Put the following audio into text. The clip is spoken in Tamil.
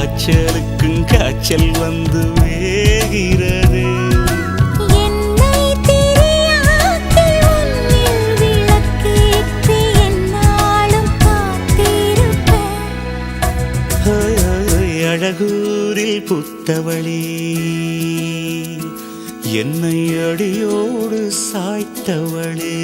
காய்ச்சலுக்கும் காய்ச்சல் வந்து வேகிறது. என்னை திரியாக்கி உன்னில் விளக்கேற்றி எந்நாளும் காத்திருப்பேன். அழகூரில் புத்தவளே, என்னை அடியோடு சாய்த்தவளே.